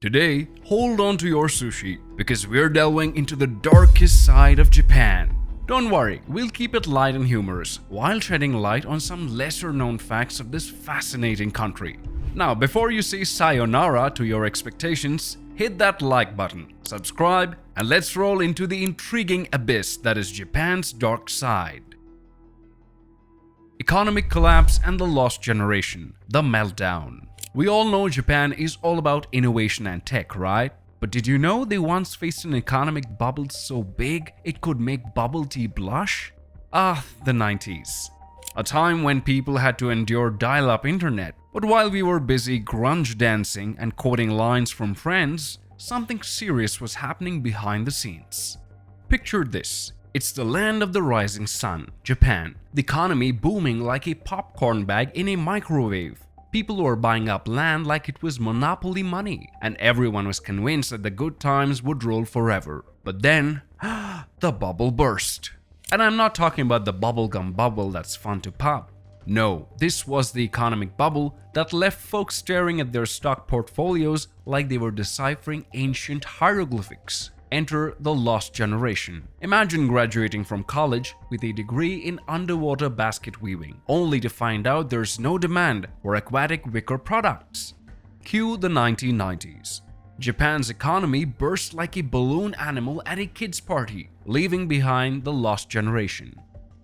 Today, hold on to your sushi because we're delving into the darkest side of Japan. Don't worry, we'll keep it light and humorous while shedding light on some lesser known facts of this fascinating country. Now, before you say sayonara to your expectations, hit that like button, subscribe, and let's roll into the intriguing abyss that is Japan's dark side. Economic collapse and the lost generation, the meltdown. We all know Japan is all about innovation and tech, right? But did you know they once faced an economic bubble so big it could make bubble tea blush? The 90s. A time when people had to endure dial-up internet. But while we were busy grunge dancing and quoting lines from Friends, something serious was happening behind the scenes. Picture this. It's the land of the rising sun, Japan. The economy booming like a popcorn bag in a microwave. People were buying up land like it was monopoly money, and everyone was convinced that the good times would roll forever. But then, the bubble burst. And I'm not talking about the bubblegum bubble that's fun to pop. No, this was the economic bubble that left folks staring at their stock portfolios like they were deciphering ancient hieroglyphics. Enter the lost generation. Imagine graduating from college with a degree in underwater basket weaving, only to find out there's no demand for aquatic wicker products. Cue the 1990s. Japan's economy burst like a balloon animal at a kid's party, leaving behind the lost generation.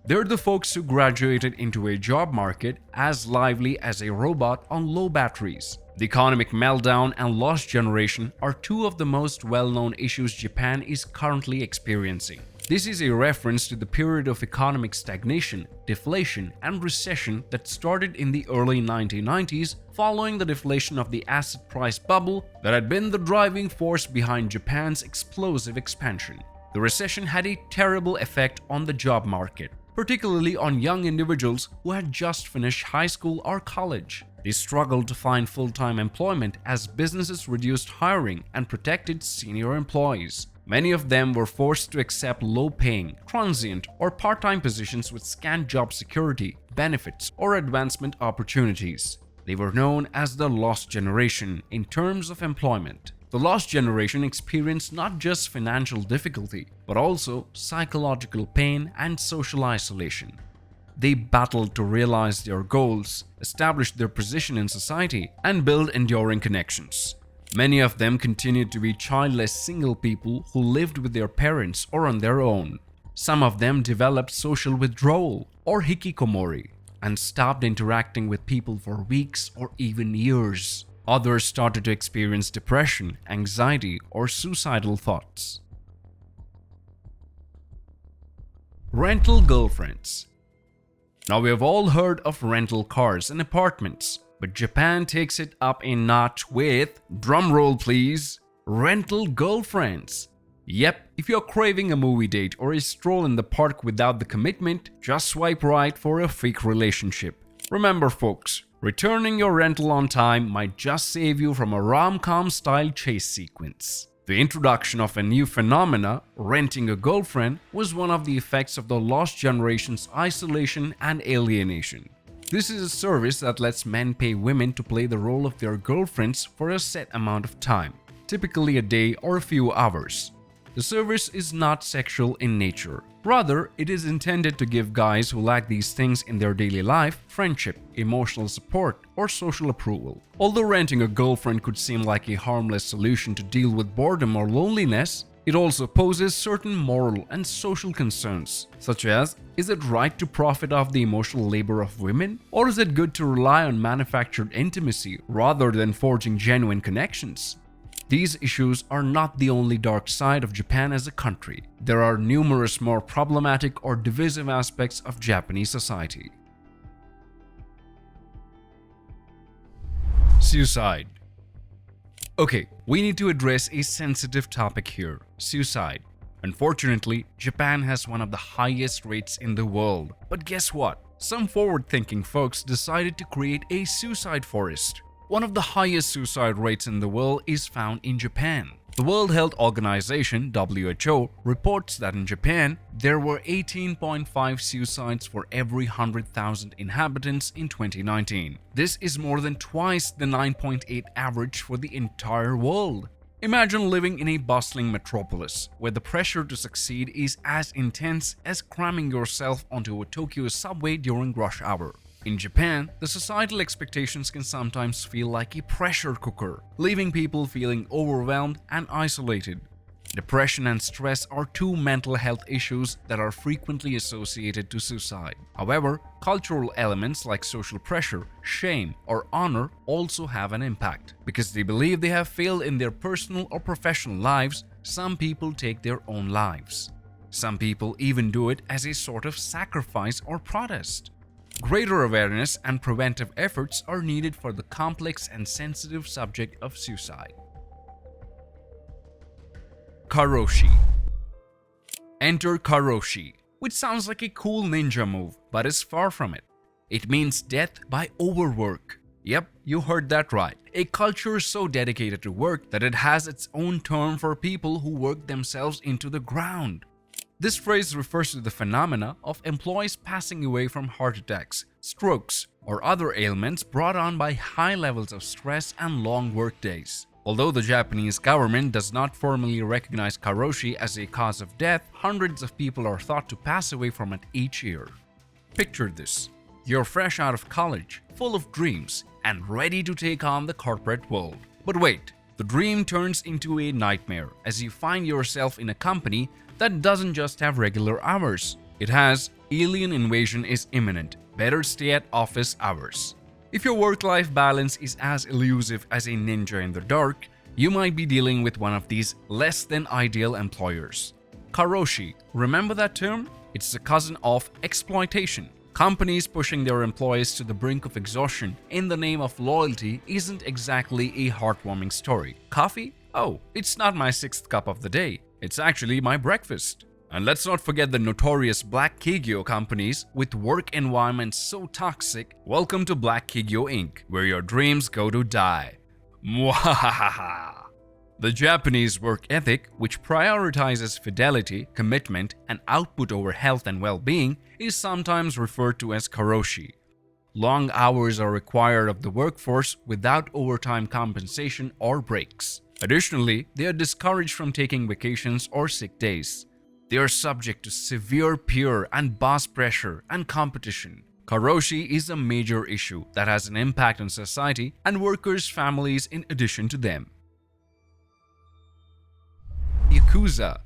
They're the folks who graduated into a job market as lively as a robot on low batteries. The economic meltdown and lost generation are two of the most well-known issues Japan is currently experiencing. This is a reference to the period of economic stagnation, deflation, and recession that started in the early 1990s following the deflation of the asset price bubble that had been the driving force behind Japan's explosive expansion. The recession had a terrible effect on the job market, particularly on young individuals who had just finished high school or college. They struggled to find full-time employment as businesses reduced hiring and protected senior employees. Many of them were forced to accept low-paying, transient, or part-time positions with scant job security, benefits, or advancement opportunities. They were known as the lost generation in terms of employment. The lost generation experienced not just financial difficulty, but also psychological pain and social isolation. They battled to realize their goals, establish their position in society, and build enduring connections. Many of them continued to be childless single people who lived with their parents or on their own. Some of them developed social withdrawal or hikikomori and stopped interacting with people for weeks or even years. Others started to experience depression, anxiety, or suicidal thoughts. Rental girlfriends. Now, we have all heard of rental cars and apartments, but Japan takes it up a notch with, drumroll please, rental girlfriends. Yep, if you're craving a movie date or a stroll in the park without the commitment, just swipe right for a fake relationship. Remember folks, returning your rental on time might just save you from a rom-com style chase sequence. The introduction of a new phenomena, renting a girlfriend, was one of the effects of the lost generation's isolation and alienation. This is a service that lets men pay women to play the role of their girlfriends for a set amount of time, typically a day or a few hours. The service is not sexual in nature. Rather, it is intended to give guys who lack these things in their daily life friendship, emotional support, or social approval. Although renting a girlfriend could seem like a harmless solution to deal with boredom or loneliness, it also poses certain moral and social concerns, such as, is it right to profit off the emotional labor of women? Or is it good to rely on manufactured intimacy rather than forging genuine connections? These issues are not the only dark side of Japan as a country. There are numerous more problematic or divisive aspects of Japanese society. Suicide. Okay, we need to address a sensitive topic here: suicide. Unfortunately, Japan has one of the highest rates in the world. But guess what? Some forward-thinking folks decided to create a suicide forest. One of the highest suicide rates in the world is found in Japan. The World Health Organization (WHO) reports that in Japan, there were 18.5 suicides for every 100,000 inhabitants in 2019. This is more than twice the 9.8 average for the entire world. Imagine living in a bustling metropolis where the pressure to succeed is as intense as cramming yourself onto a Tokyo subway during rush hour. In Japan, the societal expectations can sometimes feel like a pressure cooker, leaving people feeling overwhelmed and isolated. Depression and stress are two mental health issues that are frequently associated to suicide. However, cultural elements like social pressure, shame, or honor also have an impact. Because they believe they have failed in their personal or professional lives, some people take their own lives. Some people even do it as a sort of sacrifice or protest. Greater awareness and preventive efforts are needed for the complex and sensitive subject of suicide. Karoshi. Enter Karoshi, which sounds like a cool ninja move, but is far from it. It means death by overwork. Yep, you heard that right. A culture so dedicated to work that it has its own term for people who work themselves into the ground. This phrase refers to the phenomena of employees passing away from heart attacks, strokes, or other ailments brought on by high levels of stress and long work days. Although the Japanese government does not formally recognize Karoshi as a cause of death, hundreds of people are thought to pass away from it each year. Picture this. You're fresh out of college, full of dreams, and ready to take on the corporate world. But wait, the dream turns into a nightmare as you find yourself in a company that doesn't just have regular hours. It has alien invasion is imminent, better stay at office hours. If your work-life balance is as elusive as a ninja in the dark, you might be dealing with one of these less than ideal employers. Karoshi, remember that term? It's the cousin of exploitation. Companies pushing their employees to the brink of exhaustion in the name of loyalty isn't exactly a heartwarming story. Coffee? Oh, it's not my sixth cup of the day. It's actually my breakfast. And let's not forget the notorious Black Kagyo companies with work environments so toxic. Welcome to Black Kagyo Inc., where your dreams go to die. Mwahaha. The Japanese work ethic, which prioritizes fidelity, commitment, and output over health and well-being, is sometimes referred to as Karoshi. Long hours are required of the workforce without overtime compensation or breaks. Additionally, they are discouraged from taking vacations or sick days. They are subject to severe peer and boss pressure and competition. Karoshi is a major issue that has an impact on society and workers' families in addition to them. Yakuza.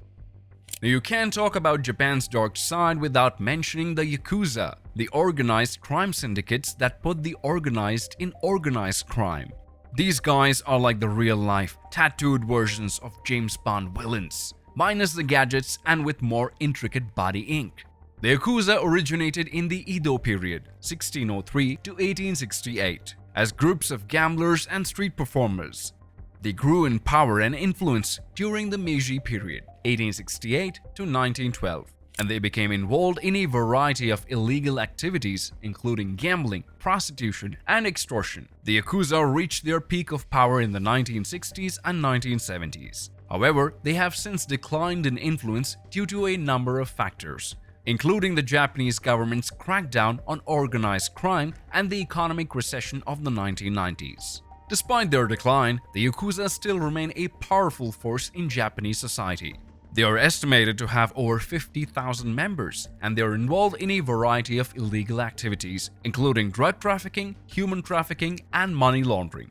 Now, you can't talk about Japan's dark side without mentioning the Yakuza, the organized crime syndicates that put the organized in organized crime. These guys are like the real-life, tattooed versions of James Bond villains, minus the gadgets and with more intricate body ink. The Yakuza originated in the Edo period, 1603 to 1868, as groups of gamblers and street performers. They grew in power and influence during the Meiji period, 1868 to 1912. And they became involved in a variety of illegal activities, including gambling, prostitution, and extortion. The Yakuza reached their peak of power in the 1960s and 1970s. However, they have since declined in influence due to a number of factors, including the Japanese government's crackdown on organized crime and the economic recession of the 1990s. Despite their decline, the Yakuza still remain a powerful force in Japanese society. They are estimated to have over 50,000 members, and they are involved in a variety of illegal activities, including drug trafficking, human trafficking, and money laundering.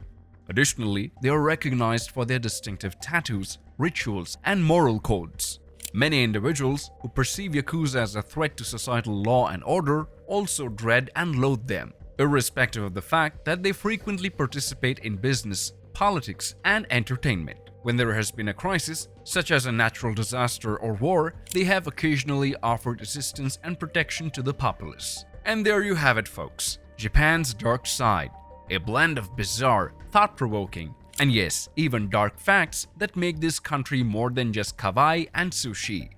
Additionally, they are recognized for their distinctive tattoos, rituals, and moral codes. Many individuals who perceive Yakuza as a threat to societal law and order also dread and loathe them, irrespective of the fact that they frequently participate in business, politics, and entertainment. When there has been a crisis, such as a natural disaster or war, they have occasionally offered assistance and protection to the populace. And there you have it, folks. Japan's dark side. A blend of bizarre, thought-provoking, and yes, even dark facts that make this country more than just kawaii and sushi.